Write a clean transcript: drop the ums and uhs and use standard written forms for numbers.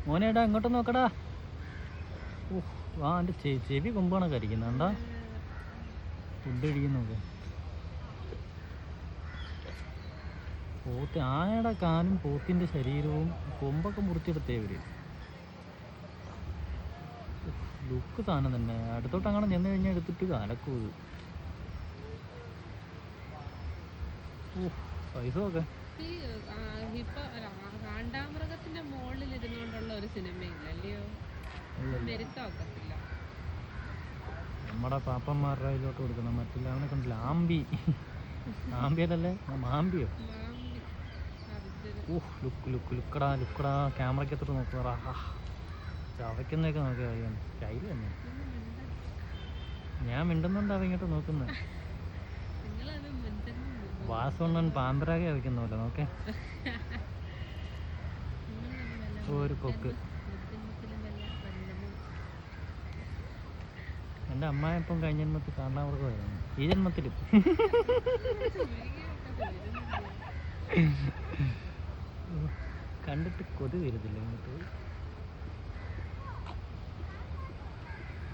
മോനേടാ ഇങ്ങോട്ട് നോക്കടാ. ആ എൻ്റെ ചെവി കൊമ്പാണ് കരിക്കുന്നത്. എന്താ ഫുഡ് കഴിക്കുന്നൊക്കെ. പോത്ത് ആനയുടെ കാലും പോത്തിൻ്റെ ശരീരവും കൊമ്പൊക്കെ മുറിച്ചെടുത്തേ വരും. ലുക്ക് സാധനം തന്നെ. അടുത്തോട്ട് അങ്ങനെ ചെന്ന് കഴിഞ്ഞാൽ എടുത്തിട്ട് കലക്കും ഇത്. പൈസയൊക്കെ കാണ്ടാമൃഗത്തിന്റെ മുകളിൽ ഇരുന്നുകൊണ്ടുള്ള ഒരു സിനിമയില്ലല്ലോ. നമ്മുടെ പാപ്പന്മാരുടെ ഇതിലോട്ട് കൊടുക്കണം. മറ്റുള്ള അവനെ കണ്ടില്ല, ആമ്പി. ആമ്പിയതല്ലേ, മാമ്പിയോ? ലുക്കടാ ക്യാമറയ്ക്കത്തോട്ട് നോക്കുക. ചവയ്ക്കുന്നതൊക്കെ നോക്കുക. അറിയാം സ്റ്റൈല് തന്നെ. ഞാൻ മിണ്ടുന്നുണ്ട് അവ ഇങ്ങോട്ട് നോക്കുന്നത്. വാസവണ്ണൻ പാമ്പരാഗെ വയ്ക്കുന്നല്ലോ നോക്കേ. ഒരു കൊക്ക്. എൻ്റെ അമ്മായിപ്പം കഴിഞ്ഞ ജന്മത്തിൽ കാരണവൃഗമായിരുന്നു. ഈ ജന്മത്തിലും കണ്ടിട്ട് കൊതി വരുന്നില്ല ഇങ്ങോട്ട്.